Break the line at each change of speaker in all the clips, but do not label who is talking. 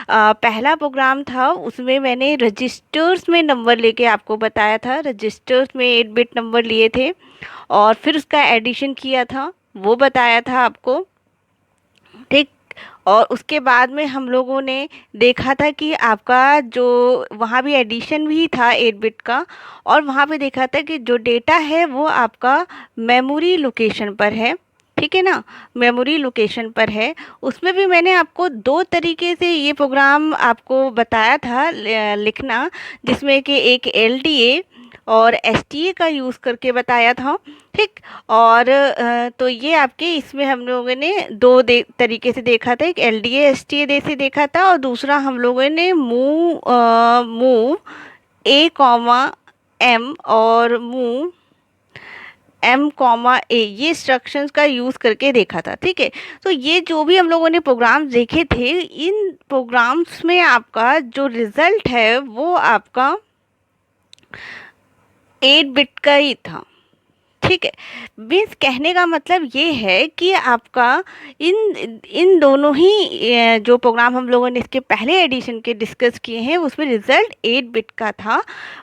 पहला प्रोग्राम था उसमें मैंने रजिस्टर्स में नंबर लेके आपको बताया था, रजिस्टर्स में 8 बिट नंबर लिए थे और फिर उसका एडिशन किया था, वो बताया था आपको। ठीक। और उसके बाद में हम लोगों ने देखा था कि आपका जो वहाँ भी एडिशन भी था 8 बिट का, और वहाँ पे देखा था कि जो डेटा है वो आपका मेमोरी लोकेशन पर है। ठीक है ना, मेमोरी लोकेशन पर है। उसमें भी मैंने आपको दो तरीके से ये प्रोग्राम आपको बताया था लिखना, जिसमें कि एक LDA और STA का यूज़ करके बताया था। ठीक। और तो ये आपके इसमें हम लोगों ने दो तरीके से देखा था, एक LDA STA दे से देखा था और दूसरा हम लोगों ने मूव A, M और मूव M, ये इंस्ट्रक्शंस का यूज़ करके देखा था। ठीक है, तो ये जो भी हम लोगों ने प्रोग्राम्स देखे थे, इन प्रोग्राम्स में आपका जो रिज़ल्ट है वो आपका 8 बिट का ही था। ठीक है, मीन्स कहने का मतलब ये है कि आपका इन इन दोनों ही जो प्रोग्राम हम लोगों ने इसके पहले एडिशन के डिस्कस किए हैं उसमें रिज़ल्ट 8 बिट का था।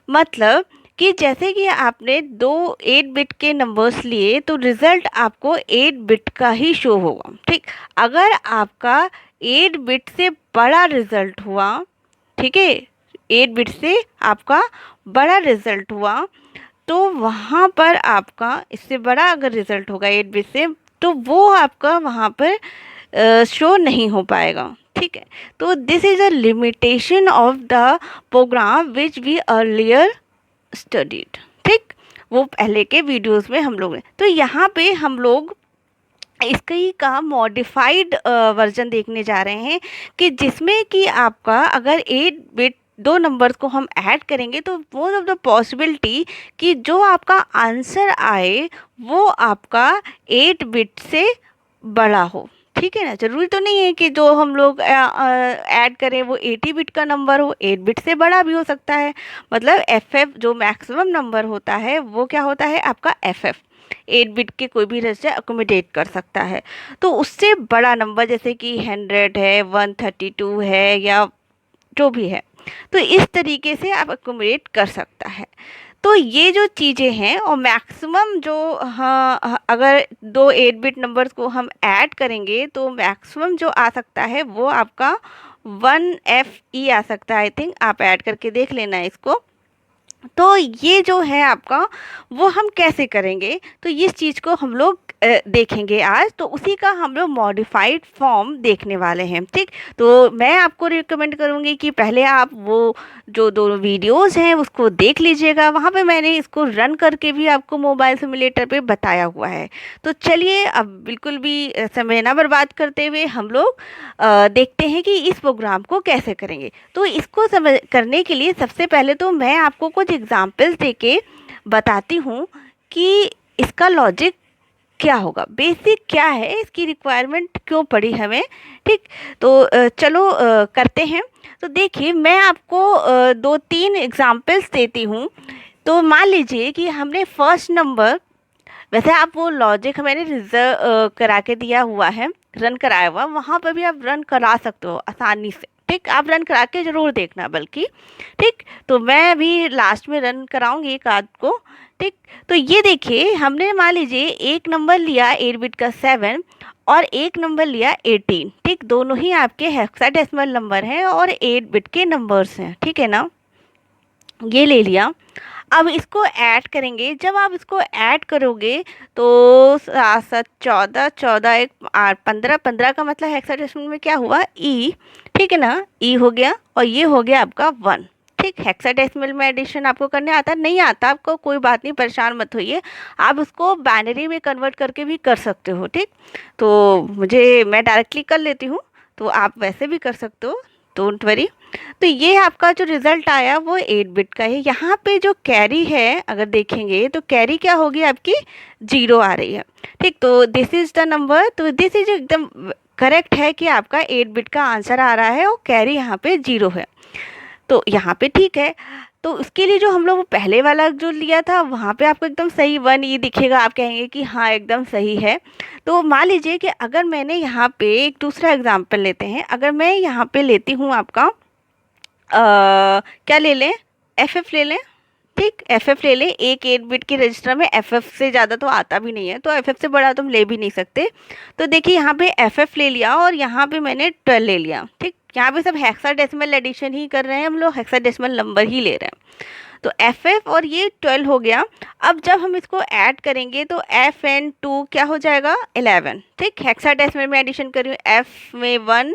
मतलब कि जैसे कि आपने दो 8 बिट के नंबर्स लिए तो रिज़ल्ट आपको 8 बिट का ही शो होगा। ठीक, अगर आपका 8 बिट से बड़ा रिज़ल्ट हुआ, ठीक है, 8 बिट से आपका बड़ा रिज़ल्ट हुआ, तो वहाँ पर आपका इससे बड़ा अगर रिज़ल्ट होगा 8 बिट से, तो वो आपका वहाँ पर शो नहीं हो पाएगा। ठीक है, तो this is a limitation of the program which we earlier studied. ठीक, वो पहले के वीडियोस में हम लोग ने, तो यहाँ पे हम लोग इसकी का मॉडिफाइड वर्जन देखने जा रहे हैं कि जिसमें कि आपका अगर 8 बिट दो नंबर्स को हम ऐड करेंगे तो मोस्ट ऑफ द पॉसिबिलिटी कि जो आपका आंसर आए वो आपका 8 बिट से बड़ा हो। ठीक है ना, ज़रूरी तो नहीं है कि जो हम लोग ऐड करें वो 80 बिट का नंबर हो, 8 बिट से बड़ा भी हो सकता है। मतलब FF जो मैक्सिमम नंबर होता है वो क्या होता है आपका FF, 8 बिट के कोई भी रजिस्टर अकोमोडेट कर सकता है। तो उससे बड़ा नंबर जैसे कि 100 है, 132 है, या जो भी है, तो इस तरीके से आप अकोमोडेट कर सकता है। तो ये जो चीज़ें हैं और मैक्सिमम जो, हाँ, अगर दो 8 बिट नंबर्स को हम ऐड करेंगे तो मैक्सिमम जो आ सकता है वो आपका 1FE आ सकता है। आई थिंक आप ऐड करके देख लेना इसको। तो ये जो है आपका वो हम कैसे करेंगे, तो इस चीज़ को हम लोग देखेंगे आज। तो उसी का हम लोग मॉडिफाइड फॉर्म देखने वाले हैं। ठीक, तो मैं आपको रिकमेंड करूँगी कि पहले आप वो जो दो वीडियोस हैं उसको देख लीजिएगा, वहाँ पे मैंने इसको रन करके भी आपको मोबाइल सिमुलेटर पे बताया हुआ है। तो चलिए अब बिल्कुल भी समय ना बर्बाद करते हुए हम लोग देखते हैं कि इस प्रोग्राम को कैसे करेंगे। तो इसको समझ करने के लिए सबसे पहले तो मैं आपको कुछ एग्जांपल्स देके बताती हूँ कि इसका लॉजिक क्या होगा, बेसिक क्या है, इसकी रिक्वायरमेंट क्यों पड़ी हमें। ठीक, तो चलो करते हैं। तो देखिए मैं आपको दो तीन एग्जांपल्स देती हूँ। तो मान लीजिए कि हमने फर्स्ट नंबर, वैसे आप वो लॉजिक मैंने रिजर्व करा के दिया हुआ है, रन कराया हुआ, वहाँ पर भी आप रन करा सकते हो आसानी से। ठीक, आप रन करा के ज़रूर देखना बल्कि। ठीक, तो मैं भी लास्ट में रन कराऊंगी कार्ड को। ठीक, तो ये देखिए हमने मान लीजिए एक नंबर लिया 8 बिट का 7 और एक नंबर लिया 18। ठीक, दोनों ही आपके हेक्साडेसिमल नंबर हैं और 8 बिट के नंबर्स हैं। ठीक है ना, ये ले लिया। अब इसको ऐड करेंगे, जब आप इसको ऐड करोगे तो 7 7 14, 14 एक 8 15, 15 का मतलब हेक्साडेसिमल में क्या हुआ ई। ठीक है ना, ई हो गया और ये हो गया आपका 1। ठीक, हेक्साडेसिमल में एडिशन आपको करने आता नहीं आता आपको, कोई बात नहीं, परेशान मत होइए, आप उसको बाइनरी में कन्वर्ट करके भी कर सकते हो। ठीक, तो मैं डायरेक्टली कर लेती हूँ, तो आप वैसे भी कर सकते हो, डोंट वरी। तो ये आपका जो रिज़ल्ट आया वो 8 बिट का है। यहाँ पे जो कैरी है अगर देखेंगे तो कैरी क्या होगी आपकी 0 आ रही है। ठीक, तो दिस इज़ द नंबर, तो दिस इज एकदम करेक्ट है कि आपका 8 बिट का आंसर आ रहा है और कैरी यहाँ पे 0 है, तो यहाँ पे ठीक है। तो उसके लिए जो हम लोग पहले वाला जो लिया था वहाँ पे आपको एकदम सही 1E दिखेगा, आप कहेंगे कि हाँ एकदम सही है। तो मान लीजिए कि अगर मैंने यहाँ पे एक दूसरा एग्जांपल लेते हैं, अगर मैं यहाँ पे लेती हूँ आपका क्या ले लें, FF ले लें। ठीक, FF ले लें। एक 8 बिट के रजिस्टर में FF से ज़्यादा तो आता भी नहीं है, तो FF से बड़ा तो हम ले भी नहीं सकते। तो देखिए यहाँ पे FF ले लिया और यहाँ पे मैंने 12 ले लिया। ठीक, यहाँ पे सब हेक्साडेसिमल एडिशन ही कर रहे हैं हम लोग, हेक्साडेसिमल नंबर ही ले रहे हैं। तो FF और ये 12 हो गया। अब जब हम इसको ऐड करेंगे तो FN2 क्या हो जाएगा, 11। ठीक, हेक्साडेसिमल में एडिशन करी, F में 1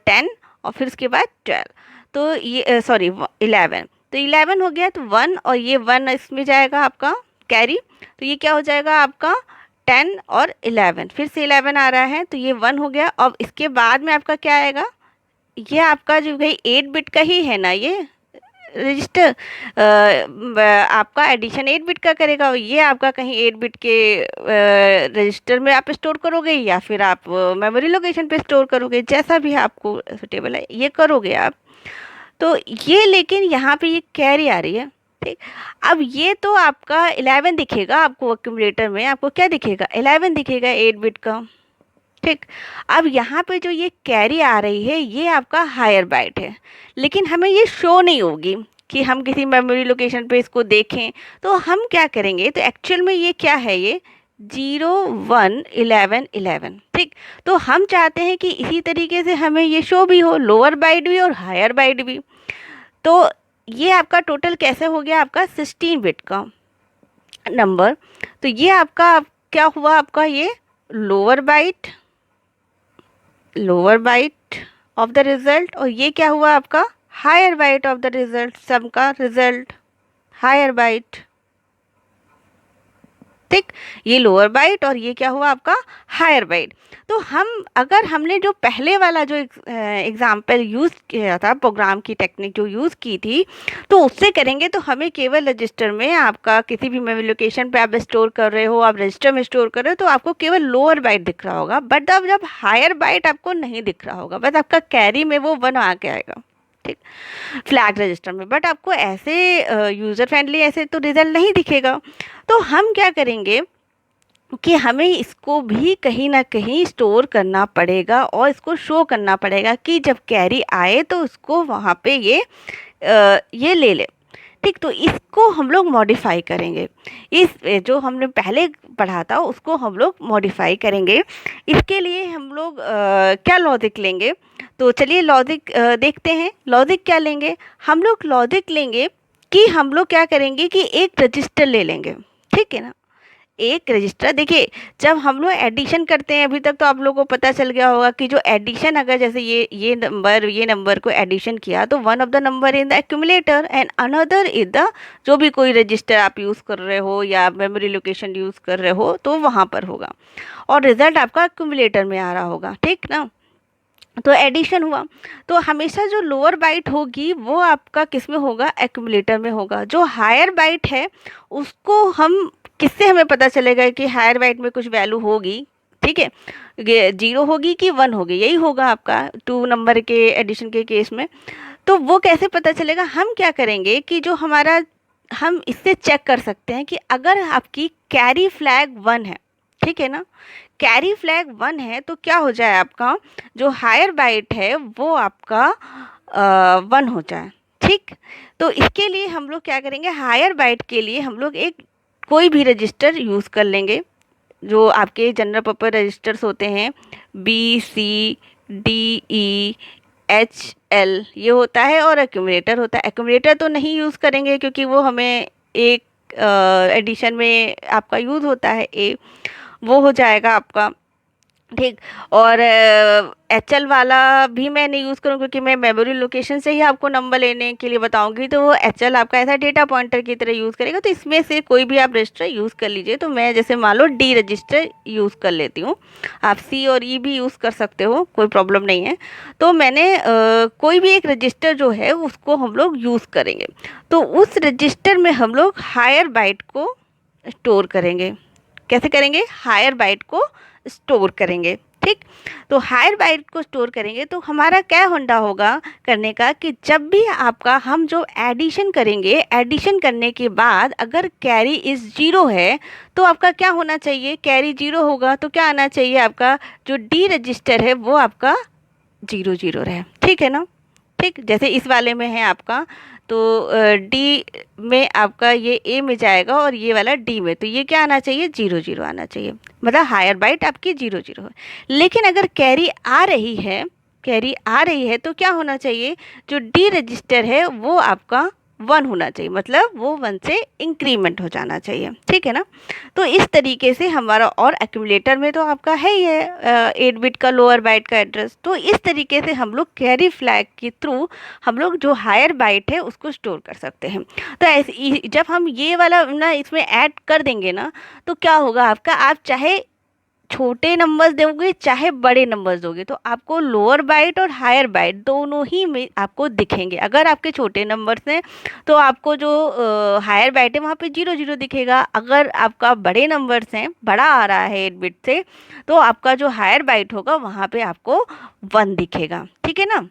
10 और फिर उसके बाद 12, तो ये सॉरी 11, तो 11 हो गया। तो 1 और ये 1 इसमें जाएगा आपका कैरी, तो ये क्या हो जाएगा आपका 10 और 11, फिर से 11 आ रहा है, तो ये 1 हो गया। अब इसके बाद में आपका क्या आएगा, ये आपका जो भाई 8 बिट का ही है ना ये रजिस्टर, आपका एडिशन 8 बिट का करेगा, ये आपका कहीं 8 बिट के रजिस्टर में आप स्टोर करोगे या फिर आप मेमोरी लोकेशन पे स्टोर करोगे, जैसा भी आपको सुटेबल है ये करोगे आप। तो ये लेकिन यहाँ पे ये कैरी आ रही है। ठीक, अब ये तो आपका 11 दिखेगा आपको एक्यूमुलेटर में, आपको क्या दिखेगा 11 दिखेगा 8 बिट का। ठीक, अब यहाँ पे जो ये कैरी आ रही है ये आपका हायर बाइट है, लेकिन हमें ये शो नहीं होगी कि हम किसी मेमोरी लोकेशन पे इसको देखें। तो हम क्या करेंगे, तो एक्चुअल में ये क्या है, ये 0 1 11 11। ठीक, तो हम चाहते हैं कि इसी तरीके से हमें ये शो भी हो, लोअर बाइट भी और हायर बाइट भी। तो ये आपका टोटल कैसे हो गया आपका 16 बिट का नंबर। तो ये आपका क्या हुआ, आपका ये lower byte of the result, और ये क्या हुआ आपका higher byte of the result, sum का रिजल्ट हायर बाइट। ठीक, ये लोअर बाइट और ये क्या हुआ आपका हायर बाइट। तो हम अगर हमने जो पहले वाला जो एग्जाम्पल यूज़ किया था, प्रोग्राम की टेक्निक जो यूज़ की थी, तो उससे करेंगे तो हमें केवल रजिस्टर में आपका किसी भी मेमोरी लोकेशन पे आप स्टोर कर रहे हो, आप रजिस्टर में स्टोर कर रहे हो, तो आपको केवल लोअर बाइट दिख रहा होगा, बट अब जब हायर बाइट आपको नहीं दिख रहा होगा, बस आपका कैरी में वो 1 आके आएगा। ठीक, फ्लैग रजिस्टर में, बट आपको ऐसे यूज़र फ्रेंडली ऐसे तो रिजल्ट नहीं दिखेगा। तो हम क्या करेंगे कि हमें इसको भी कहीं ना कहीं स्टोर करना पड़ेगा और इसको शो करना पड़ेगा कि जब कैरी आए तो उसको वहाँ पे ये ले ले। ठीक, तो इसको हम लोग मॉडिफाई करेंगे, इस जो हमने पहले पढ़ा था उसको हम लोग मॉडिफाई करेंगे। इसके लिए हम लोग क्या लॉजिक लेंगे, तो चलिए लॉजिक देखते हैं। लॉजिक क्या लेंगे, हम लोग लॉजिक लेंगे कि हम लोग क्या करेंगे कि एक रजिस्टर ले लेंगे। ठीक है ना, एक रजिस्टर। देखिए जब हम लोग एडिशन करते हैं, अभी तक तो आप लोगों को पता चल गया होगा कि जो एडिशन, अगर जैसे ये नंबर को एडिशन किया तो one of the number in the accumulator and another is the, जो भी कोई रजिस्टर आप यूज़ कर रहे हो या मेमोरी लोकेशन यूज़ कर रहे हो तो वहाँ पर होगा, और रिजल्ट आपका एक्यूमुलेटर में आ रहा होगा। ठीक ना, तो एडिशन हुआ, तो हमेशा जो लोअर बाइट होगी वो आपका किस में होगा, एक्यूमुलेटर में होगा। जो हायर बाइट है उसको हम किससे हमें पता चलेगा कि हायर बाइट में कुछ वैल्यू होगी। ठीक है, ये 0 होगी कि 1 होगी, यही होगा आपका 2 नंबर के एडिशन के केस में। तो वो कैसे पता चलेगा, हम क्या करेंगे कि जो हमारा, हम इससे चेक कर सकते हैं कि अगर आपकी कैरी फ्लैग 1 है, ठीक है ना, कैरी फ्लैग 1 है तो क्या हो जाए, आपका जो हायर बाइट है वो आपका 1 हो जाए। ठीक, तो इसके लिए हम लोग क्या करेंगे, हायर बाइट के लिए हम लोग एक कोई भी रजिस्टर यूज़ कर लेंगे, जो आपके जनरल पर्पस रजिस्टर्स होते हैं, BCDEHL ये होता है, और एक्यूमुलेटर होता है। एक्यूमुलेटर तो नहीं यूज़ करेंगे क्योंकि वो हमें एक एडिशन में आपका यूज़ होता है, वो हो जाएगा आपका। ठीक, और HL वाला भी मैं नहीं यूज़ करूँ क्योंकि मैं मेमोरी लोकेशन से ही आपको नंबर लेने के लिए बताऊंगी, तो वो HL आपका ऐसा डेटा पॉइंटर की तरह यूज़ करेगा। तो इसमें से कोई भी आप रजिस्टर यूज़ कर लीजिए। तो मैं जैसे मान लो D रजिस्टर यूज़ कर लेती हूँ, आप C और E भी यूज़ कर सकते हो, कोई प्रॉब्लम नहीं है। तो मैंने कोई भी एक रजिस्टर जो है उसको हम लोग यूज़ करेंगे, तो उस रजिस्टर में हम लोग हायर बाइट को स्टोर करेंगे। कैसे करेंगे, हायर बाइट को स्टोर करेंगे। ठीक, ठीक। तो हायर बाइट को स्टोर करेंगे तो हमारा क्या होंडा होगा करने का कि जब भी आपका हम जो एडिशन करेंगे, एडिशन करने के बाद अगर कैरी इज़ ज़ीरो है तो आपका क्या होना चाहिए, कैरी ज़ीरो होगा तो क्या आना चाहिए, आपका जो डी रजिस्टर है वो आपका 0 0 रहे, ठीक है ना। ठीक, जैसे इस वाले में है आपका, तो डी में आपका ये ए में जाएगा और ये वाला डी में, तो ये क्या आना चाहिए, 0 0 आना चाहिए, मतलब हायर बाइट आपकी 0 0 है। लेकिन अगर कैरी आ रही है, कैरी आ रही है तो क्या होना चाहिए, जो डी रजिस्टर है वो आपका 1 होना चाहिए, मतलब वो 1 से इंक्रीमेंट हो जाना चाहिए, ठीक है ना। तो इस तरीके से हमारा, और एक्यूमुलेटर में तो आपका है ही है 8 बिट का लोअर बाइट का एड्रेस, तो इस तरीके से हम लोग कैरी फ्लैग के थ्रू हम लोग जो हायर बाइट है उसको स्टोर कर सकते हैं। तो ऐसे जब हम ये वाला ना इसमें ऐड कर देंगे ना, तो क्या होगा आपका, आप चाहे छोटे नंबर्स दोगे चाहे बड़े नंबर्स दोगे तो आपको लोअर बाइट और हायर बाइट दोनों ही में आपको दिखेंगे। अगर आपके छोटे नंबर्स हैं तो आपको जो हायर बाइट है वहाँ पे 0 0 दिखेगा, अगर आपका बड़े नंबर्स हैं, बड़ा आ रहा है 8 बिट से, तो आपका जो हायर बाइट होगा वहाँ पे आपको 1 दिखेगा, ठीक है ना।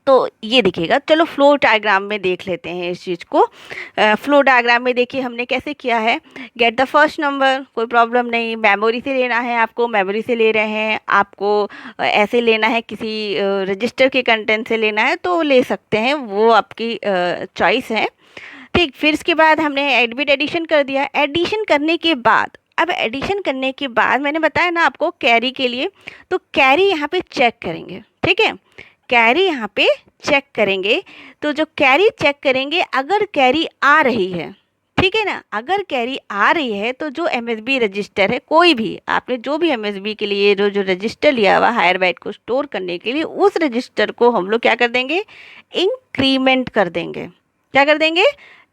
तो ये दिखेगा। चलो फ्लो डायग्राम में देख लेते हैं इस चीज़ को। फ्लो डायग्राम में देखिए हमने कैसे किया है, गेट द फर्स्ट नंबर, कोई प्रॉब्लम नहीं, मेमोरी से लेना है आपको, मेमोरी से ले रहे हैं आपको, ऐसे लेना है किसी रजिस्टर के कंटेंट से लेना है तो ले सकते हैं, वो आपकी चॉइस है, ठीक। फिर इसके बाद हमने एडबिट एडिशन कर दिया। एडिशन करने के बाद, अब एडिशन करने के बाद मैंने बताया ना आपको कैरी के लिए, तो कैरी यहाँ पे चेक करेंगे, ठीक है, कैरी यहाँ पे चेक करेंगे। तो जो कैरी चेक करेंगे, अगर कैरी आ रही है, ठीक है ना, अगर कैरी आ रही है तो जो एमएसबी रजिस्टर है, कोई भी आपने जो भी एमएसबी के लिए जो रजिस्टर लिया हुआ हायर बाइट को स्टोर करने के लिए, उस रजिस्टर को हम लोग क्या कर देंगे, इंक्रीमेंट कर देंगे। क्या कर देंगे,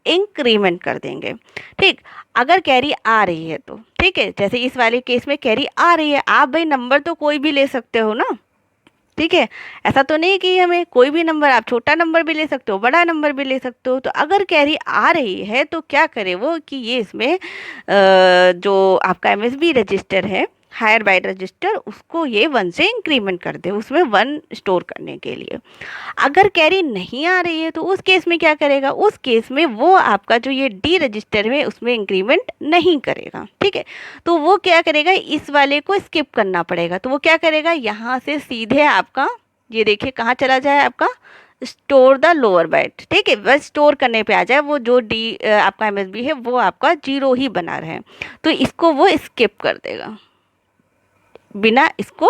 इंक्रीमेंट कर देंगे, ठीक। अगर कैरी आ रही है तो ठीक है, जैसे इस वाले केस में कैरी आ रही है, आप भाई नंबर तो कोई भी ले सकते हो ना, ठीक है, ऐसा तो नहीं कि हमें कोई भी नंबर, आप छोटा नंबर भी ले सकते हो, बड़ा नंबर भी ले सकते हो। तो अगर कैरी आ रही है तो क्या करे वो कि ये इसमें जो आपका एमएसबी रजिस्टर है, हायर बाइट रजिस्टर, उसको ये 1 से इंक्रीमेंट कर दे, उसमें 1 स्टोर करने के लिए। अगर कैरी नहीं आ रही है तो उस केस में क्या करेगा, उस केस में वो आपका जो ये डी रजिस्टर है उसमें इंक्रीमेंट नहीं करेगा, ठीक है। तो वो क्या करेगा, इस वाले को स्किप करना पड़ेगा। तो वो क्या करेगा, यहाँ से सीधे आपका ये देखिए कहाँ चला जाए, आपका स्टोर द लोअर बाइट, ठीक है, बस स्टोर करने पे आ जाए, वो जो डी आपका एमएसबी है वो आपका 0 ही बना रहे, तो इसको वो स्किप कर देगा बिना इसको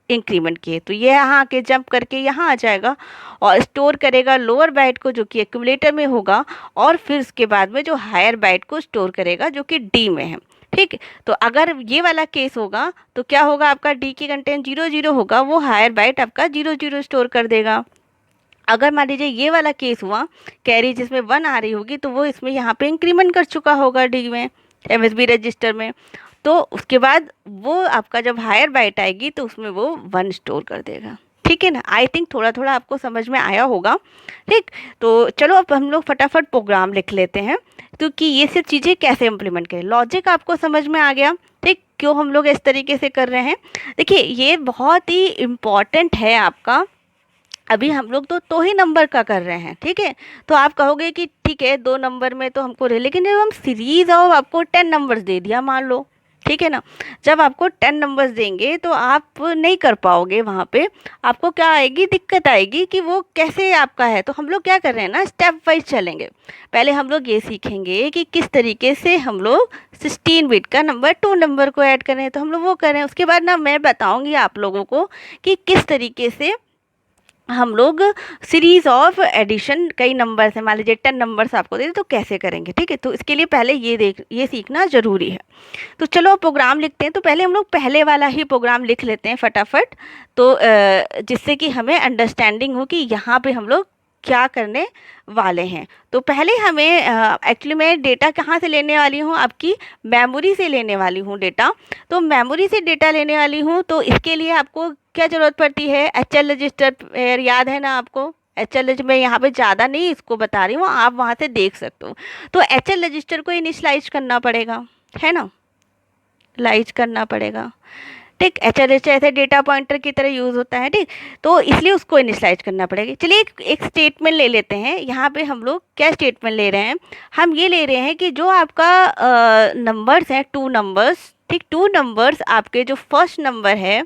इंक्रीमेंट किए। तो ये यहाँ आके जंप करके यहाँ आ जाएगा और स्टोर करेगा लोअर बाइट को जो कि एक्यूमुलेटर में होगा, और फिर उसके बाद में जो हायर बाइट को स्टोर करेगा जो कि डी में है, ठीक। तो अगर ये वाला केस होगा तो क्या होगा, आपका डी की कंटेंट 0 0 होगा, वो हायर बाइट आपका 0 0 स्टोर कर देगा। अगर मान लीजिए ये वाला केस हुआ, कैरी जिसमें 1 आ रही होगी, तो वो इसमें यहाँ पे इंक्रीमेंट कर चुका होगा डी में, एमएसबी रजिस्टर में, तो उसके बाद वो आपका जब हायर बाइट आएगी तो उसमें वो 1 स्टोर कर देगा, ठीक है ना। आई थिंक थोड़ा थोड़ा आपको समझ में आया होगा, ठीक। तो चलो अब हम लोग फटाफट प्रोग्राम लिख लेते हैं, क्योंकि ये सब चीज़ें कैसे इम्प्लीमेंट करें, लॉजिक आपको समझ में आ गया, ठीक, क्यों हम लोग इस तरीके से कर रहे हैं। देखिए ये बहुत ही इम्पॉर्टेंट है आपका, अभी हम लोग तो ही नंबर का कर रहे हैं, ठीक है। तो आप कहोगे कि ठीक है 2 नंबर में तो हमको रहे, लेकिन जब हम सीरीज और आपको 10 नंबर्स दे दिया मान लो, ठीक है ना, जब आपको 10 नंबर्स देंगे तो आप नहीं कर पाओगे, वहाँ पे आपको क्या आएगी, दिक्कत आएगी कि वो कैसे आपका है। तो हम लोग क्या कर रहे हैं ना, स्टेप वाइज चलेंगे। पहले हम लोग ये सीखेंगे कि किस तरीके से हम लोग 16 बिट का नंबर 2 नंबर को ऐड करें, तो हम लोग वो करें। उसके बाद ना मैं बताऊँगी आप लोगों को कि किस तरीके से हम लोग सीरीज ऑफ एडिशन, कई नंबर हैं, मान लीजिए 10 नंबर्स आपको दे तो कैसे करेंगे, ठीक है। तो इसके लिए पहले ये सीखना ज़रूरी है। तो चलो प्रोग्राम लिखते हैं। तो पहले हम लोग पहले वाला ही प्रोग्राम लिख लेते हैं फटाफट, तो जिससे कि हमें अंडरस्टैंडिंग हो कि यहाँ पे हम लोग क्या करने वाले हैं। तो पहले हमें एक्चुअली मैं डेटा कहाँ से लेने वाली हूँ, आपकी मेमोरी से लेने वाली हूँ डेटा। तो मेमोरी से डेटा लेने वाली हूँ, तो इसके लिए आपको क्या ज़रूरत पड़ती है, एचएल रजिस्टर, याद है ना आपको। एचएल रजिस्टर में यहाँ पे ज़्यादा नहीं इसको बता रही हूँ, आप वहाँ से देख सकते हो। तो एचएल रजिस्टर को इनिशियलाइज करना पड़ेगा, है ना, लाइज करना पड़ेगा, ठीक। HLH ऐसे डेटा पॉइंटर की तरह यूज़ होता है, ठीक। तो इसलिए उसको इनिशियलाइज करना पड़ेगा। चलिए एक स्टेटमेंट ले लेते हैं। यहाँ पे हम लोग क्या स्टेटमेंट ले रहे हैं, हम ये ले रहे हैं कि जो आपका नंबर्स हैं, 2 नंबर्स, ठीक, 2 नंबर्स आपके जो फर्स्ट नंबर है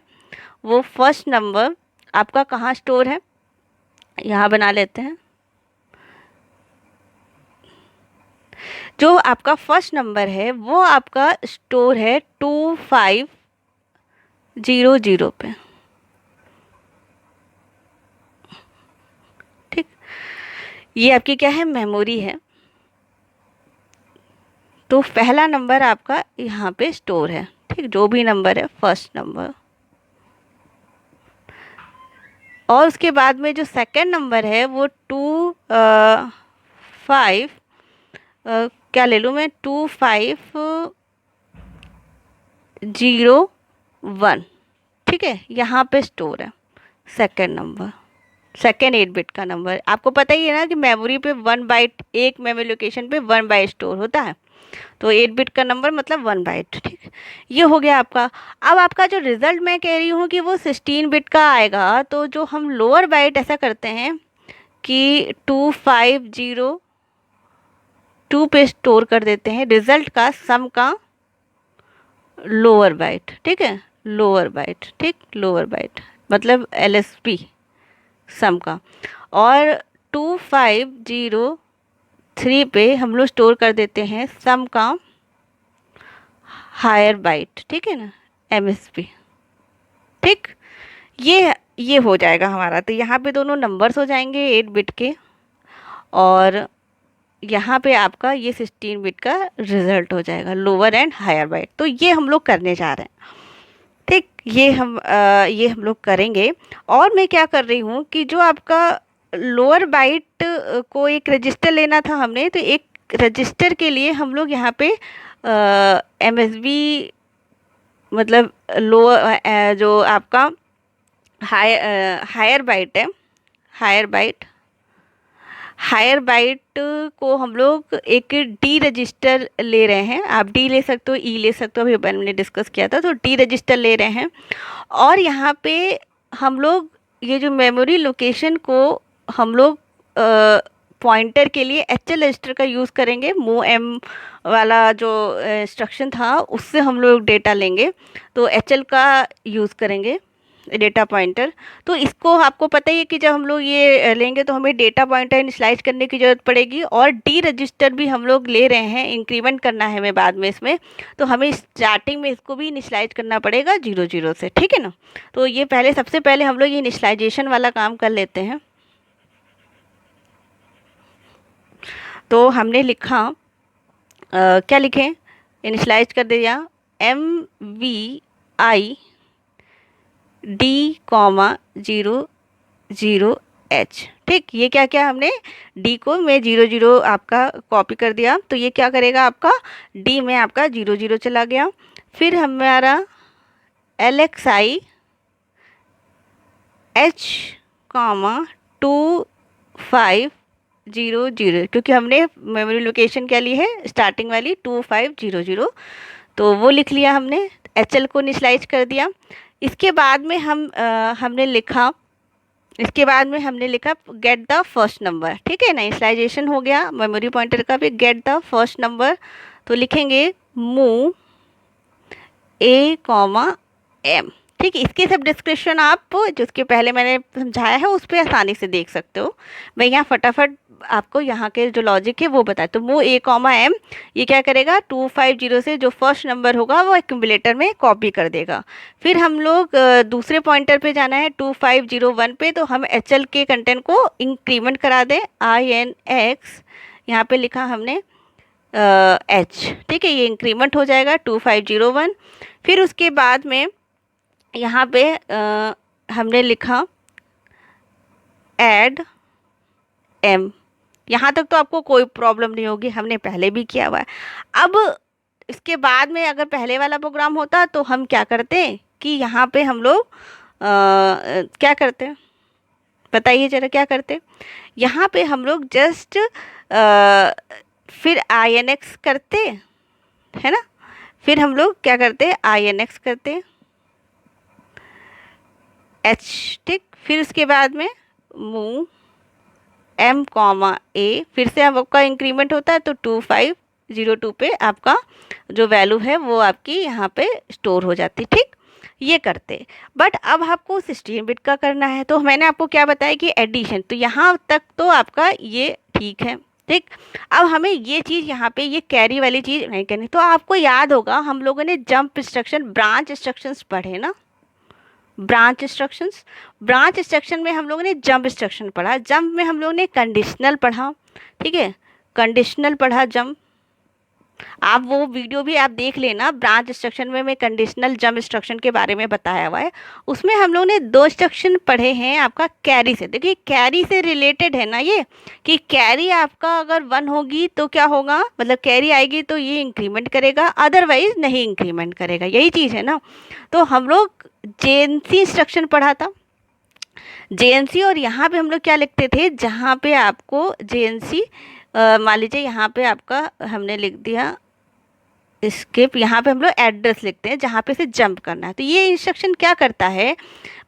वो फर्स्ट नंबर आपका कहाँ स्टोर है, यहाँ बना लेते हैं। जो आपका फर्स्ट नंबर है वो आपका स्टोर है 2500 पे, ठीक। ये आपकी क्या है, मेमोरी है। तो पहला नंबर आपका यहाँ पे स्टोर है, ठीक, जो भी नंबर है फर्स्ट नंबर। और उसके बाद में जो सेकंड नंबर है वो 5 क्या ले लूँ मैं, 2501, ठीक है, यहाँ पे स्टोर है सेकंड नंबर, सेकंड 8 बिट का नंबर। आपको पता ही है ना कि मेमोरी पे 1 बाइट, एक मेमोरी लोकेशन पे 1 बाइट स्टोर होता है। तो 8 बिट का नंबर मतलब 1 बाइट, ठीक। ये हो गया आपका। अब आपका जो रिज़ल्ट मैं कह रही हूँ कि वो 16 बिट का आएगा। तो जो हम लोअर बाइट ऐसा करते हैं कि 2502 पे स्टोर कर देते हैं रिज़ल्ट का सम का लोअर बाइट, ठीक है, लोअर बाइट, ठीक, लोअर बाइट मतलब LSB सम का। और 2503 पे हम लोग स्टोर कर देते हैं सम का हायर बाइट, ठीक है ना, MSB, ठीक। ये हो जाएगा हमारा। तो यहाँ पे दोनों नंबर्स हो जाएंगे 8 बिट के, और यहाँ पे आपका ये 16 बिट का रिजल्ट हो जाएगा, लोअर एंड हायर बाइट। तो ये हम लोग करने जा रहे हैं, ठीक। ये हम लोग करेंगे। और मैं क्या कर रही हूँ कि जो आपका लोअर बाइट को एक रजिस्टर लेना था हमने, तो एक रजिस्टर के लिए हम लोग यहाँ पे MSB मतलब लोअर जो आपका हायर बाइट है, हायर बाइट को हम लोग एक डी रजिस्टर ले रहे हैं। आप डी ले सकते हो, ई ले सकते हो, अभी मैंने डिस्कस किया था। तो डी रजिस्टर ले रहे हैं। और यहाँ पे हम लोग ये जो मेमोरी लोकेशन को हम लोग पॉइंटर के लिए HL रजिस्टर का यूज़ करेंगे। मूव एम वाला जो इंस्ट्रक्शन था उससे हम लोग डेटा लेंगे, तो HL का यूज़ करेंगे डेटा पॉइंटर। तो इसको आपको पता ही है कि जब हम लोग ये लेंगे तो हमें डेटा पॉइंटर इनिशियलाइज करने की ज़रूरत पड़ेगी। और डी रजिस्टर भी हम लोग ले रहे हैं, इंक्रीमेंट करना है हमें बाद में इसमें, तो हमें स्टार्टिंग में इसको भी इनिशियलाइज करना पड़ेगा 00 से, ठीक है ना। तो ये पहले, सबसे पहले हम लोग ये इनिशियलाइजेशन वाला काम कर लेते हैं। तो हमने लिखा क्या लिखें, इनिशियलाइज कर दिया MVI D,00H, ठीक। ये क्या क्या हमने D को मैं 00 आपका कॉपी कर दिया, तो ये क्या करेगा आपका D में आपका 00 चला गया। फिर हमारा LXI H, 2500, क्योंकि हमने मेमोरी लोकेशन क्या ली है, स्टार्टिंग वाली 2500, तो वो लिख लिया हमने। HL को इनिशियलाइज कर दिया। इसके बाद में हमने लिखा गेट द फर्स्ट नंबर, ठीक है ना। इनिशियलाइजेशन हो गया मेमोरी पॉइंटर का भी, गेट द फर्स्ट नंबर। तो लिखेंगे मूव A,M, ठीक है। इसके सब डिस्क्रिप्शन आप जो उसके पहले मैंने समझाया है उस पर आसानी से देख सकते हो। मैं यहाँ फटाफट आपको यहाँ के जो लॉजिक है वो बताए। तो मूव A,M, ये क्या करेगा, 250 से जो फर्स्ट नंबर होगा वो एक्यूमुलेटर में कॉपी कर देगा। फिर हम लोग दूसरे पॉइंटर पे जाना है 2501 पे, तो हम HL के कंटेंट को इंक्रीमेंट करा दें, INX, यहाँ पे लिखा हमने H, ठीक है, ये इंक्रीमेंट हो जाएगा 2501। फिर उसके बाद में यहाँ पे हमने लिखा ऐड M, यहाँ तक तो आपको कोई प्रॉब्लम नहीं होगी, हमने पहले भी किया हुआ है। अब इसके बाद में अगर पहले वाला प्रोग्राम होता तो हम क्या करते कि यहाँ पे हम लोग क्या करते, बताइए ज़रा क्या करते। यहाँ पे हम लोग जस्ट फिर INX करते, है ना। फिर हम लोग क्या करते, INX करते, एच, ठीक। फिर उसके बाद में मूव एम कॉमा ए, फिर से आपका इंक्रीमेंट होता है तो 2502 पे आपका जो वैल्यू है वो आपकी यहाँ पे स्टोर हो जाती, ठीक। ये करते। बट अब आपको 16 बिट का करना है, तो मैंने आपको क्या बताया कि एडिशन, तो यहाँ तक तो आपका ये ठीक है, ठीक। अब हमें ये चीज़ यहाँ पे ये कैरी वाली चीज़ नहीं करनी। तो आपको याद होगा हम लोगों ने जंप इंस्ट्रक्शन, ब्रांच इंस्ट्रक्शंस पढ़े ना, ब्रांच इंस्ट्रक्शन में हम लोगों ने जंप इंस्ट्रक्शन पढ़ा, जंप में हम लोगों ने कंडीशनल पढ़ा, ठीक है, कंडीशनल पढ़ा जंप। आप वो वीडियो भी आप देख लेना, ब्रांच इंस्ट्रक्शन में मैं कंडीशनल जंप इंस्ट्रक्शन के बारे में बताया हुआ है। उसमें हम लोगों ने 2 इंस्ट्रक्शन पढ़े हैं आपका कैरी से। देखिए कैरी से रिलेटेड है ना ये, कि कैरी आपका अगर 1 होगी तो क्या होगा, मतलब कैरी आएगी तो ये इंक्रीमेंट करेगा, अदरवाइज नहीं इंक्रीमेंट करेगा, यही चीज़ है ना। तो हम लोग जेएनसी इंस्ट्रक्शन पढ़ा था, जेएनसी, और यहाँ पे हम लोग क्या लिखते थे, जहाँ पे आपको जेएनसी मान लीजिए यहाँ पे आपका हमने लिख दिया स्किप, यहाँ पे हम लोग एड्रेस लिखते हैं जहाँ पे से जंप करना है। तो ये इंस्ट्रक्शन क्या करता है,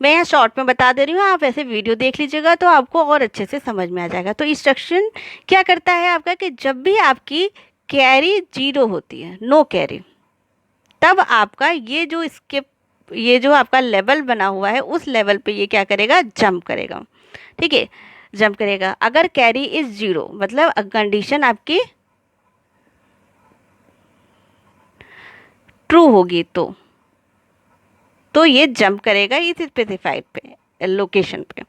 मैं यहाँ शॉर्ट में बता दे रही हूँ, आप ऐसे वीडियो देख लीजिएगा तो आपको और अच्छे से समझ में आ जाएगा। तो इंस्ट्रक्शन क्या करता है आपका, कि जब भी आपकी कैरी 0 होती है, नो कैरी, तब आपका ये जो स्किप, ये जो आपका लेवल बना हुआ है उस लेवल पे ये क्या करेगा, जंप करेगा, ठीक है, जंप करेगा। अगर कैरी इज 0, मतलब कंडीशन आपकी ट्रू होगी तो ये जंप करेगा इस स्पेसिफाइड पे लोकेशन पे।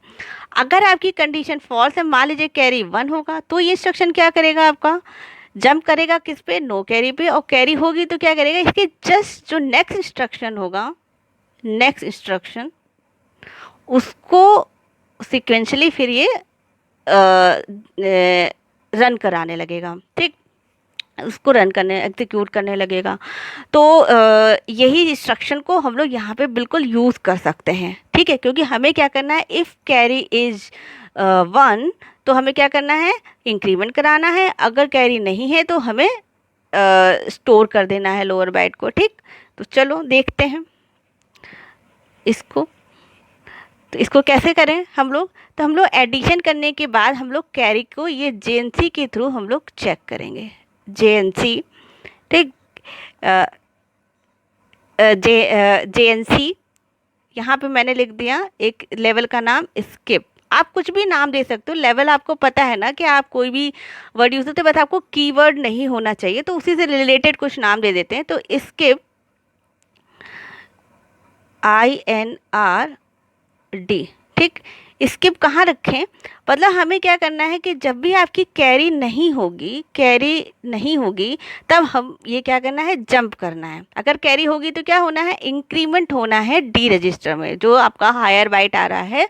अगर आपकी कंडीशन फॉल्स है, मान लीजिए कैरी 1 होगा, तो ये इंस्ट्रक्शन क्या करेगा, आपका जंप करेगा किस पे, नो कैरी पे। और कैरी होगी तो क्या करेगा, इसके जस्ट जो नेक्स्ट इंस्ट्रक्शन होगा, नेक्स्ट इंस्ट्रक्शन, उसको सिक्वेंशली फिर ये रन कराने लगेगा, ठीक, उसको रन करने, एग्जीक्यूट करने लगेगा। तो यही इंस्ट्रक्शन को हम लोग यहाँ पे बिल्कुल यूज़ कर सकते हैं, ठीक है, क्योंकि हमें क्या करना है, इफ़ कैरी इज़ 1 तो हमें क्या करना है, इंक्रीमेंट कराना है, अगर कैरी नहीं है तो हमें स्टोर कर देना है लोअर बाइट को, ठीक। तो चलो देखते हैं इसको, तो इसको कैसे करें हम लोग, तो हम लोग एडिशन करने के बाद हम लोग कैरी को ये जेएनसी के थ्रू हम लोग चेक करेंगे, जेएनसी, ठीक, जेएनसी, यहाँ पे मैंने लिख दिया एक लेवल का नाम स्किप, आप कुछ भी नाम दे सकते हो, लेवल आपको पता है ना कि आप कोई भी वर्ड यूज़ करते हो, बस आपको कीवर्ड नहीं होना चाहिए, तो उसी से रिलेटेड कुछ नाम दे देते हैं। तो स्किप INRD, ठीक। स्किप कहाँ रखें, मतलब हमें क्या करना है कि जब भी आपकी कैरी नहीं होगी तब हम ये क्या करना है, जंप करना है। अगर कैरी होगी तो क्या होना है, इंक्रीमेंट होना है डी रजिस्टर में, जो आपका हायर बाइट आ रहा है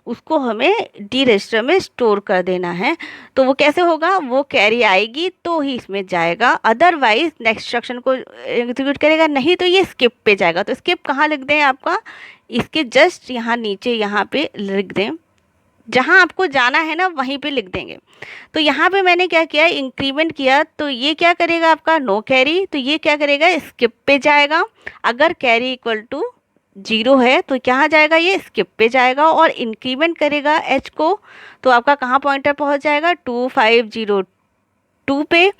उसको हमें डी रजिस्टर में स्टोर कर देना है। तो वो कैसे होगा, वो कैरी आएगी तो ही इसमें जाएगा, अदरवाइज नेक्स्ट इंस्ट्रक्शन को एग्जीक्यूट करेगा, नहीं तो ये स्किप पे जाएगा। तो स्किप कहाँ लिख दें, आपका इसके जस्ट यहाँ नीचे यहाँ पे लिख दें, जहाँ आपको जाना है ना वहीं पे लिख देंगे। तो यहाँ पे मैंने क्या किया, इंक्रीमेंट किया, तो ये क्या करेगा आपका, नो कैरी, तो ये क्या करेगा, स्किप पे जाएगा। अगर कैरी इक्वल टू 0 है तो कहाँ जाएगा, ये स्किप पे जाएगा, और इंक्रीमेंट करेगा एच को, तो आपका कहाँ पॉइंटर पहुँच जाएगा, 2502 पे।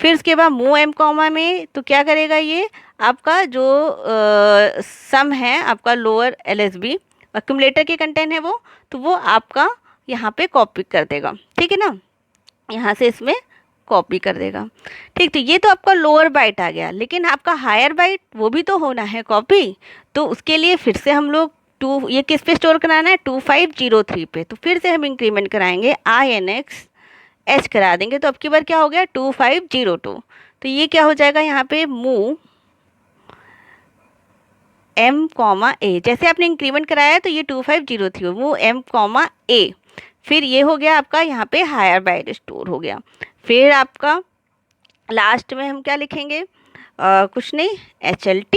फिर उसके बाद मूव एम कॉमा में, तो क्या करेगा, ये आपका जो सम है आपका लोअर LSB एक्यूमुलेटर के कंटेंट है वो, तो वो आपका यहाँ पे कॉपी कर देगा, ठीक है ना, यहाँ से इसमें कॉपी कर देगा, ठीक। तो ये तो आपका लोअर बाइट आ गया, लेकिन आपका हायर बाइट वो भी तो होना है कॉपी, तो उसके लिए फिर से हम लोग ये किस पे स्टोर कराना है, 2503 पे। तो फिर से हम इंक्रीमेंट कराएंगे, INX H करा देंगे, तो अब की बार क्या हो गया, 2502। तो ये क्या हो जाएगा, यहाँ पे मूव M कॉमा ए, जैसे आपने इंक्रीमेंट कराया तो ये 2503, मूव M कॉमा ए, फिर ये हो गया आपका यहाँ पे हायर बाइट स्टोर हो गया। फिर आपका लास्ट में हम क्या लिखेंगे, कुछ नहीं, HLT,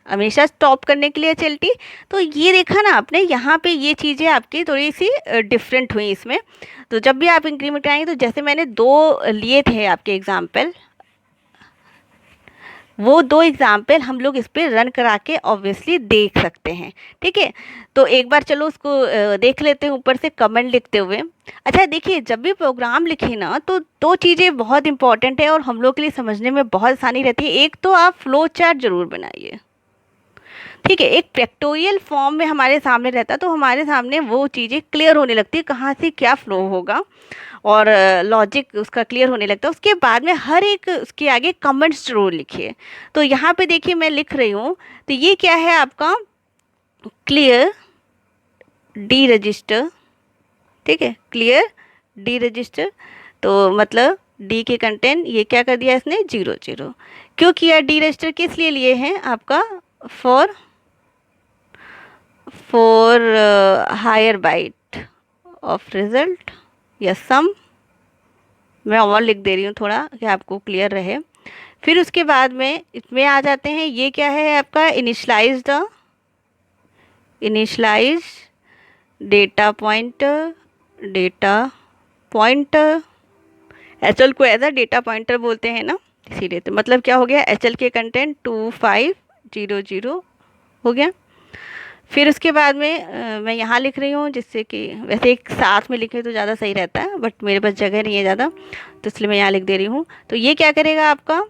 हमेशा स्टॉप करने के लिए HLT। तो ये देखा ना आपने, यहाँ पे ये चीज़ें आपकी थोड़ी सी डिफरेंट हुई इसमें। तो जब भी आप इंक्रीमेंट कराएंगे, तो जैसे मैंने 2 लिए थे आपके एग्जाम्पल, वो दो एग्जाम्पल हम लोग इस पे रन करा के ऑब्वियसली देख सकते हैं। ठीक है, तो एक बार चलो उसको देख लेते हैं ऊपर से कमेंट लिखते हुए। अच्छा देखिए, जब भी प्रोग्राम लिखे ना तो दो चीज़ें बहुत इंपॉर्टेंट है और हम लोग के लिए समझने में बहुत आसानी रहती है। एक तो आप फ्लो चार्ट जरूर बनाइए। ठीक है, एक फैक्टोरियल फॉर्म में हमारे सामने रहता है तो हमारे सामने वो चीज़ें क्लियर होने लगती है, कहाँ से क्या फ्लो होगा और लॉजिक उसका क्लियर होने लगता है। उसके बाद में हर एक उसके आगे कमेंट्स जरूर लिखिए। तो यहाँ पे देखिए मैं लिख रही हूँ, तो ये क्या है आपका क्लियर डी रजिस्टर। ठीक है, क्लियर डी रजिस्टर, तो मतलब डी के कंटेंट ये क्या कर दिया इसने, 0 0। क्यों किया डी रजिस्टर, किस लिए लिए हैं आपका, for higher byte of result या सम। मैं और लिख दे रही हूँ थोड़ा कि आपको क्लियर रहे। फिर उसके बाद में इसमें आ जाते हैं, ये क्या है आपका इनिशलाइज डेटा पॉइंटर, एचएल को एज अ डेटा पॉइंटर बोलते हैं ना, इसीलिए। तो मतलब क्या हो गया, एचएल के कंटेंट 2500 हो गया। फिर उसके बाद में मैं यहाँ लिख रही हूँ, जिससे कि वैसे एक साथ में लिखे तो ज़्यादा सही रहता है, बट मेरे पास जगह नहीं है ज़्यादा, तो इसलिए मैं यहाँ लिख दे रही हूँ। तो ये क्या करेगा आपका,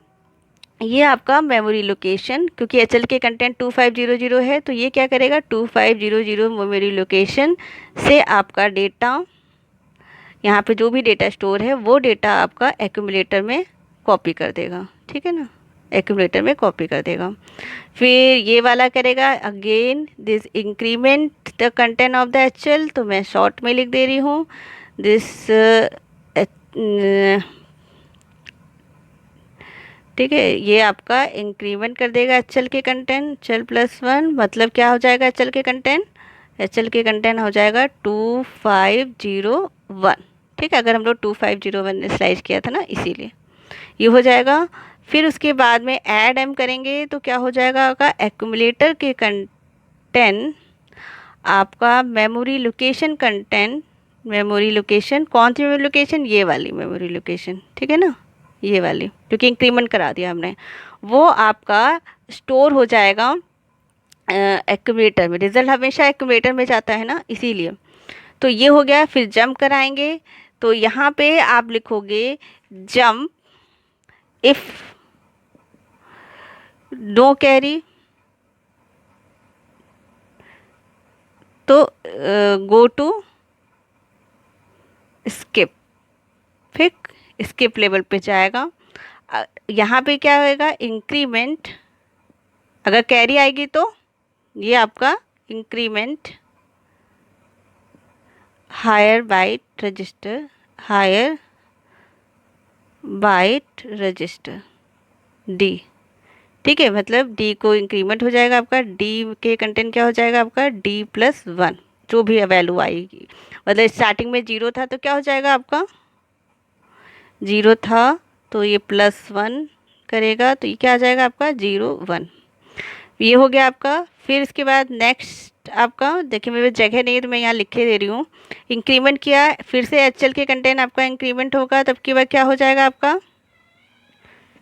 ये आपका मेमोरी लोकेशन, क्योंकि एचएल के कंटेंट 2500 है, तो ये क्या करेगा 2500 मेमोरी लोकेशन से आपका डेटा, यहाँ पे जो भी डेटा स्टोर है वो डेटा आपका एक्यूमुलेटर में कॉपी कर देगा। ठीक है ना, एक्यूमुलेटर में कॉपी कर देगा। फिर ये वाला करेगा again this increment the content of the HL, तो मैं शॉर्ट में लिख दे रही हूँ दिस। ठीक है, ये आपका इंक्रीमेंट कर देगा एचएल के कंटेंट, एचएल +1, मतलब क्या हो जाएगा एचएल के कंटेंट, एचएल के कंटेंट हो जाएगा 2501। ठीक है, अगर हम लोग 2501 ने स्लाइस किया था ना, इसीलिए ये हो जाएगा। फिर उसके बाद में ऐड एम करेंगे तो क्या हो जाएगा आपका एक्यूमुलेटर के कंटेंट, आपका memory location content, memory location कौन सी मेमोरी लोकेशन, ये वाली मेमोरी लोकेशन। ठीक है ना, ये वाली, क्योंकि इंक्रीमेंट करा दिया हमने, वो आपका स्टोर हो जाएगा एक्यूमुलेटर में। रिजल्ट हमेशा एक्यूमुलेटर में जाता है ना, इसीलिए। तो ये हो गया। फिर जंप कराएंगे, तो यहाँ पे आप लिखोगे जंप इफ नो कैरी, तो गो टू स्किप। फिर स्किप लेवल पे जाएगा। यहाँ पे क्या होएगा इंक्रीमेंट, अगर कैरी आएगी तो ये आपका increment higher byte register D. ठीक है, मतलब डी को इंक्रीमेंट हो जाएगा आपका, डी के कंटेंट क्या हो जाएगा आपका D+1, जो भी वैल्यू आएगी। मतलब स्टार्टिंग में 0 था तो क्या हो जाएगा आपका 0 था, तो ये +1 करेगा, तो ये क्या आ जाएगा आपका 0 1। ये हो गया आपका। फिर इसके बाद नेक्स्ट आपका, देखिए मेरे जगह नहीं है तो मैं यहाँ लिख के दे रही हूँ। इंक्रीमेंट किया, फिर से एचएल के कंटेंट आपका इंक्रीमेंट होगा, तब की बार क्या हो जाएगा आपका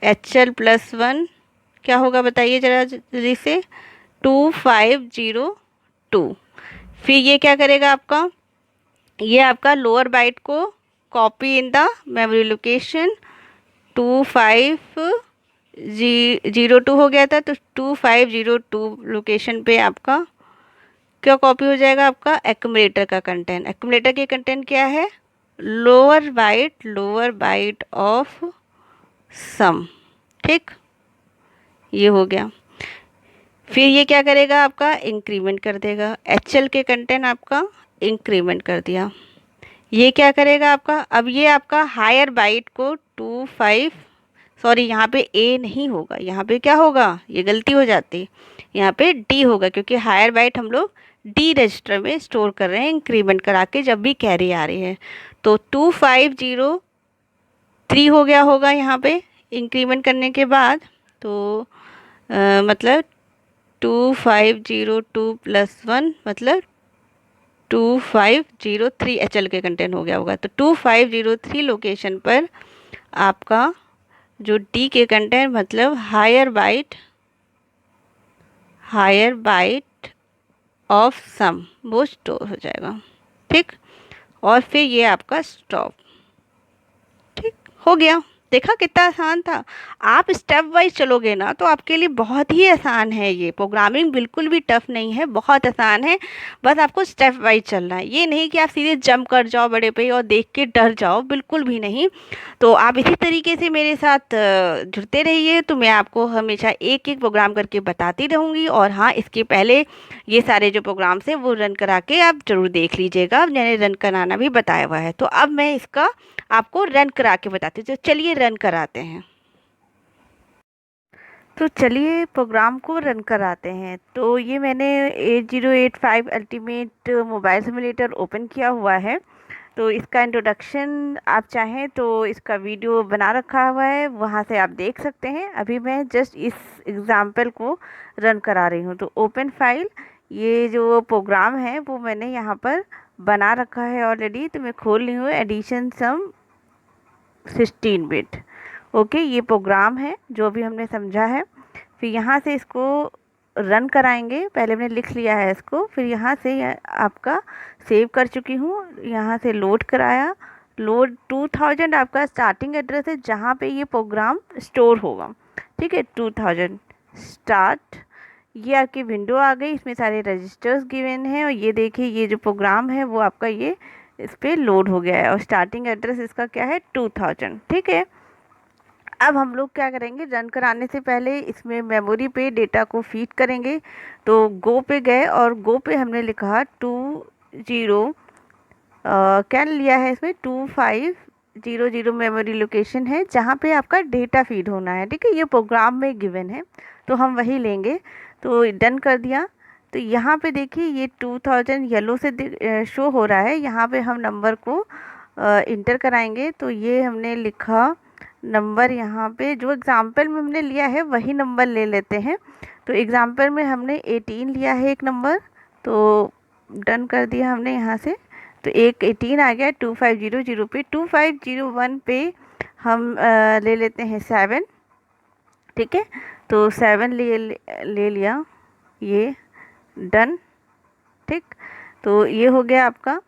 HL+1, क्या होगा बताइए ज़रा जल्दी से, 2502। फिर ये क्या करेगा आपका, ये आपका लोअर बाइट को copy in the memory location 2502 हो गया था, तो 2502 लोकेशन पे आपका क्या कॉपी हो जाएगा आपका एक्यूमुलेटर का कंटेंट। एक्यूमुलेटर के कंटेंट क्या है, लोअर बाइट ऑफ सम। ठीक, ये हो गया। फिर ये क्या करेगा आपका इंक्रीमेंट कर देगा, एचएल के कंटेंट आपका इंक्रीमेंट कर दिया। ये क्या करेगा आपका, अब ये आपका हायर बाइट को 25, सॉरी यहाँ पे ए नहीं होगा, यहाँ पे क्या होगा, ये गलती हो जाती, यहाँ पे डी होगा, क्योंकि हायर बाइट हम लोग डी रजिस्टर में स्टोर कर रहे हैं इंक्रीमेंट करा के जब भी कैरी आ रही है। तो 2503 हो गया होगा यहाँ पे इंक्रीमेंट करने के बाद, तो मतलब 2502+1 मतलब 2503 एचएल के कंटेंट हो गया होगा। तो 2503 लोकेशन पर आपका जो डी के कंटेंट मतलब हायर बाइट ऑफ सम, वो स्टोर हो जाएगा। ठीक, और फिर ये आपका स्टॉप। ठीक, हो गया। देखा कितना आसान था। आप स्टेप वाइज चलोगे ना तो आपके लिए बहुत ही आसान है। ये प्रोग्रामिंग बिल्कुल भी टफ नहीं है, बहुत आसान है। बस आपको स्टेप वाइज चलना है, ये नहीं कि आप सीधे जंप कर जाओ बड़े पे और देख के डर जाओ, बिल्कुल भी नहीं। तो आप इसी तरीके से मेरे साथ जुड़ते रहिए, तो मैं आपको हमेशा एक एक प्रोग्राम करके बताती रहूँगी। और हाँ, इसके पहले ये सारे जो प्रोग्राम्स हैं वो रन करा के आप ज़रूर देख लीजिएगा, मैंने रन कराना भी बताया हुआ है। तो अब मैं इसका आपको रन करा के बताती हूँ, तो चलिए रन कराते हैं। तो चलिए प्रोग्राम को रन कराते हैं। तो ये मैंने 8085 अल्टीमेट मोबाइल सिमुलेटर ओपन किया हुआ है। तो इसका इंट्रोडक्शन आप चाहें तो इसका वीडियो बना रखा हुआ है, वहाँ से आप देख सकते हैं। अभी मैं जस्ट इस एग्ज़ाम्पल को रन करा रही हूँ। तो ओपन फाइल, ये जो प्रोग्राम है वो मैंने यहाँ पर बना रखा है ऑलरेडी। तो मैं खोल रही हूँ एडिशन सम 16 बिट। ओके, ये प्रोग्राम है जो भी हमने समझा है। फिर यहाँ से इसको रन कराएंगे। पहले मैंने लिख लिया है इसको, फिर यहाँ से आपका सेव कर चुकी हूँ। यहाँ से लोड कराया। लोड 2000 आपका स्टार्टिंग एड्रेस है जहाँ पे ये प्रोग्राम स्टोर होगा। ठीक है, 2000 स्टार्ट। ये आपकी विंडो आ गई, इसमें सारे रजिस्टर्स गिवन हैं। और ये देखिए, ये जो प्रोग्राम है वो आपका ये इस पर लोड हो गया है। और स्टार्टिंग एड्रेस इसका क्या है, 2000। ठीक है, अब हम लोग क्या करेंगे, रन कराने से पहले इसमें मेमोरी पे डेटा को फीड करेंगे। तो गो पे गए और गो पे हमने लिखा 20, क्या लिया है इसमें, 2500 मेमोरी लोकेशन है जहाँ पे आपका डेटा फीड होना है। ठीक है, ये प्रोग्राम में गिवन है तो हम वही लेंगे। तो डन कर दिया। तो यहाँ पे देखिए ये 2000 येलो से शो हो रहा है। यहाँ पे हम नंबर को इंटर कराएंगे। तो ये हमने लिखा नंबर, यहाँ पे जो एग्ज़ाम्पल में हमने लिया है वही नंबर ले लेते हैं। तो एग्ज़ाम्पल में हमने 18 लिया है एक नंबर। तो डन कर दिया हमने यहाँ से। तो एक 18 आ गया 2500 पे। 2501 पे हम ले लेते हैं 7। ठीक है, तो 7 ले लिया, ये डन। ठीक, तो ये हो गया आपका।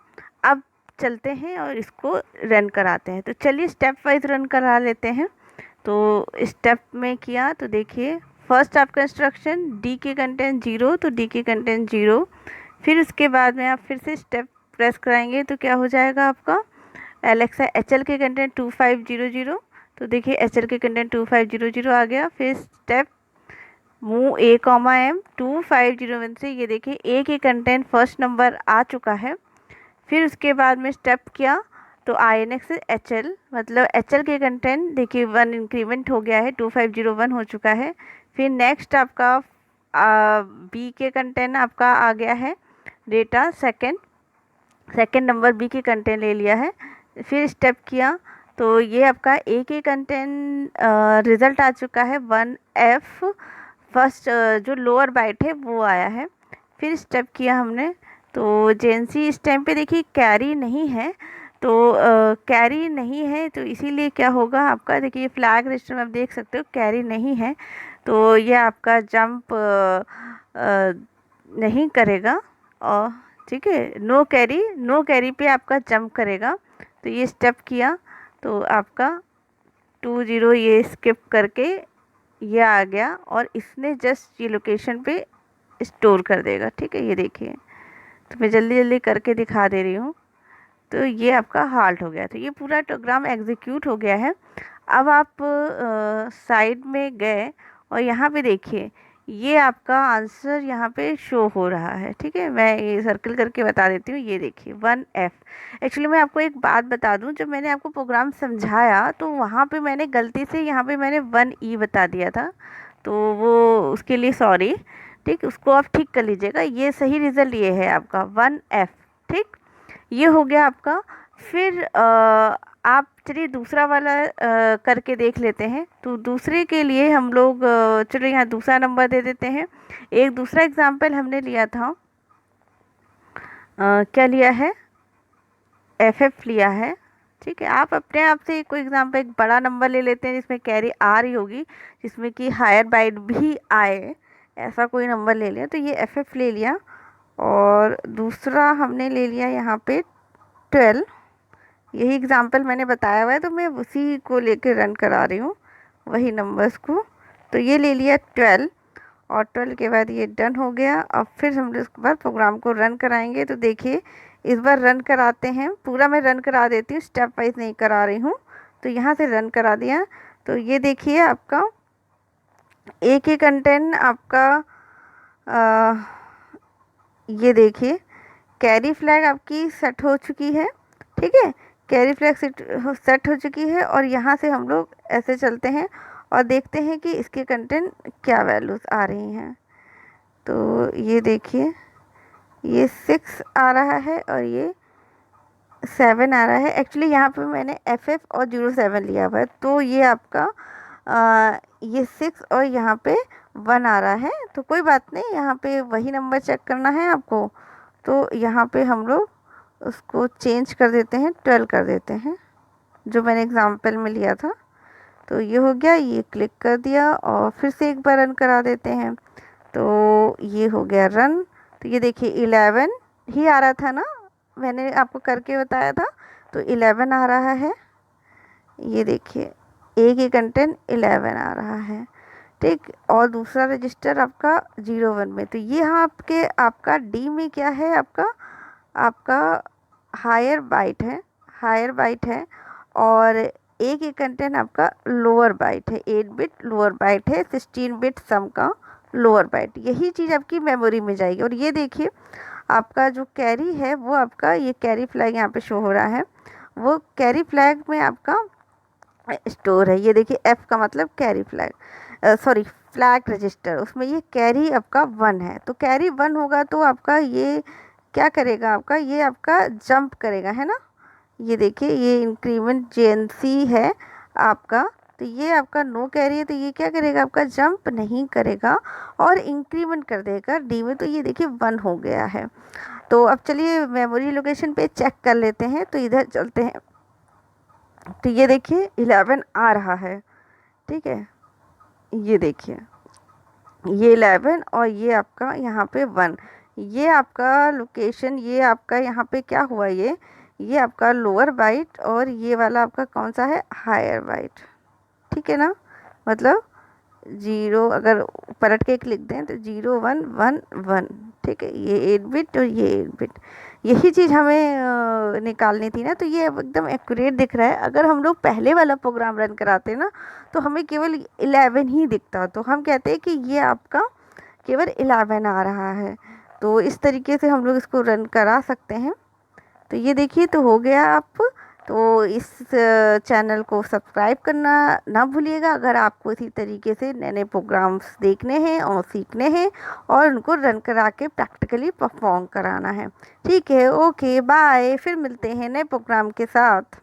अब चलते हैं और इसको रन कराते हैं। तो चलिए स्टेप वाइज रन करा लेते हैं। तो स्टेप में किया तो देखिए, फर्स्ट आपका इंस्ट्रक्शन डी के कंटेंट 0, तो डी के कंटेंट 0। फिर उसके बाद में आप फिर से स्टेप प्रेस कराएंगे तो क्या हो जाएगा आपका, एलेक्सा एच एल के कंटेंट 2500। तो देखिए एच एल के कंटेंट 2500 आ गया। फिर स्टेप मूव ए कॉमा एम 2501 से, ये देखिए ए के कंटेंट फर्स्ट नंबर आ चुका है। फिर उसके बाद में स्टेप किया तो I N X H L, मतलब एच एल के कंटेंट देखिए 1 इंक्रीमेंट हो गया है, 2501 हो चुका है। फिर नेक्स्ट आपका बी के कंटेंट आपका आ गया है डेटा, सेकंड नंबर बी के कंटेंट ले लिया है। फिर स्टेप किया तो ये आपका ए के कंटेंट रिज़ल्ट आ चुका है 1F, फर्स्ट जो लोअर बाइट है वो आया है। फिर स्टेप किया हमने तो जेंसी इस टाइम पे देखिए कैरी नहीं है। तो कैरी नहीं है तो इसीलिए क्या होगा आपका, देखिए फ्लैग रजिस्टर में आप देख सकते हो कैरी नहीं है। तो ये आपका जंप नहीं करेगा। और ठीक है, नो कैरी पे आपका जंप करेगा। तो ये स्टेप किया तो आपका 20 ये स्किप करके ये आ गया और इसने जस्ट ये लोकेशन पे स्टोर कर देगा। ठीक है, ये देखिए, तो मैं जल्दी जल्दी करके दिखा दे रही हूँ। तो ये आपका हाल्ट हो गया। तो ये पूरा प्रोग्राम एग्जीक्यूट हो गया है। अब आप साइड में गए और यहाँ पे देखिए ये आपका आंसर यहाँ पे शो हो रहा है। ठीक है, मैं ये सर्कल करके बता देती हूँ। ये देखिए 1F। एक्चुअली मैं आपको एक बात बता दूँ, जब मैंने आपको प्रोग्राम समझाया तो वहाँ पे मैंने गलती से यहाँ पे मैंने 1E बता दिया था, तो वो उसके लिए सॉरी। ठीक, उसको आप ठीक कर लीजिएगा। ये सही रिज़ल्ट ये है आपका 1F। ठीक, ये हो गया आपका। फिर आप चलिए दूसरा वाला करके देख लेते हैं। तो दूसरे के लिए हम लोग चलो यहाँ दूसरा नंबर दे देते हैं। एक दूसरा एग्जांपल हमने लिया था, क्या लिया है, FF लिया है। ठीक है, आप अपने आप से कोई एग्जाम्पल एक बड़ा नंबर ले लेते हैं जिसमें कैरी आ रही होगी, जिसमें कि हायर बाइट भी आए, ऐसा कोई नंबर ले लिया। तो ये एफ एफ ले लिया, और दूसरा हमने ले लिया यहाँ पे 12। यही एग्जाम्पल मैंने बताया हुआ है, तो मैं उसी को लेकर रन करा रही हूँ, वही नंबर्स को। तो ये ले लिया 12, और 12 के बाद ये डन हो गया। अब फिर हम इसके बाद प्रोग्राम को रन कराएंगे। तो देखिए, इस बार रन कराते हैं, पूरा मैं रन करा देती हूँ, स्टेप वाइज नहीं करा रही हूँ। तो यहाँ से रन करा दिया। तो ये देखिए आपका एक ही कंटेंट आपका ये देखिए कैरी फ्लैग आपकी सेट हो चुकी है। ठीक है, कैरी फ्लैग सेट हो चुकी है, और यहाँ से हम लोग ऐसे चलते हैं और देखते हैं कि इसके कंटेंट क्या वैल्यूज़ आ रही हैं। तो ये देखिए, ये 6 आ रहा है और ये 7 आ रहा है। एक्चुअली यहाँ पे मैंने एफ एफ और 07 लिया हुआ है, तो ये आपका ये 6 और यहाँ पे 1 आ रहा है। तो कोई बात नहीं, यहाँ पे वही नंबर चेक करना है आपको। तो यहाँ पे हम लोग उसको चेंज कर देते हैं, 12 कर देते हैं, जो मैंने एग्जाम्पल में लिया था। तो ये हो गया, ये क्लिक कर दिया और फिर से एक बार रन करा देते हैं। तो ये हो गया रन। तो ये देखिए 11 ही आ रहा था ना, मैंने आपको करके बताया था। तो 11 आ रहा है, ये देखिए एक ही कंटेंट 11 आ रहा है। ठीक, और दूसरा रजिस्टर आपका 01 में। तो ये यहाँ आपका डी में क्या है, आपका हायर बाइट है, हायर बाइट है। और एक ही कंटेंट आपका लोअर बाइट है, 8 बिट लोअर बाइट है, 16 बिट सम का लोअर बाइट। यही चीज़ आपकी मेमोरी में जाएगी। और ये देखिए आपका जो कैरी है वो आपका, ये कैरी फ्लैग यहाँ पे शो हो रहा है, वो कैरी फ्लैग में आपका स्टोर है। ये देखिए एफ का मतलब carry flag, sorry flag register, उसमें ये कैरी आपका 1 है। तो कैरी 1 होगा तो आपका ये क्या करेगा, आपका ये आपका जंप करेगा, है ना। ये देखिए ये इंक्रीमेंट जेएनसी है आपका, तो ये आपका नो कैरी है, तो ये क्या करेगा, आपका जंप नहीं करेगा और इंक्रीमेंट कर देगा डी में। तो ये देखिए 1 हो गया है। तो अब चलिए मेमोरी लोकेशन पे चेक कर लेते हैं। तो इधर चलते हैं, तो ये देखिए 11 आ रहा है। ठीक है, ये देखिए ये 11 और ये आपका यहाँ पे 1, ये आपका लोकेशन, ये आपका यहाँ पे क्या हुआ, ये आपका लोअर बाइट और ये वाला आपका कौन सा है, हायर बाइट। ठीक है ना, मतलब 0 अगर पलट के लिख दें तो 0 1 1 1। ठीक है, ये 8 बिट और ये 8 बिट, यही चीज़ हमें निकालनी थी ना। तो ये अब एकदम एक्यूरेट दिख रहा है। अगर हम लोग पहले वाला प्रोग्राम रन कराते ना तो हमें केवल 11 ही दिखता, तो हम कहते हैं कि ये आपका केवल 11 आ रहा है। तो इस तरीके से हम लोग इसको रन करा सकते हैं। तो ये देखिए तो हो गया आप। तो इस चैनल को सब्सक्राइब करना ना भूलिएगा अगर आपको इसी तरीके से नए नए प्रोग्राम्स देखने हैं और सीखने हैं और उनको रन करा के प्रैक्टिकली परफॉर्म कराना है। ठीक है, ओके बाय, फिर मिलते हैं नए प्रोग्राम के साथ।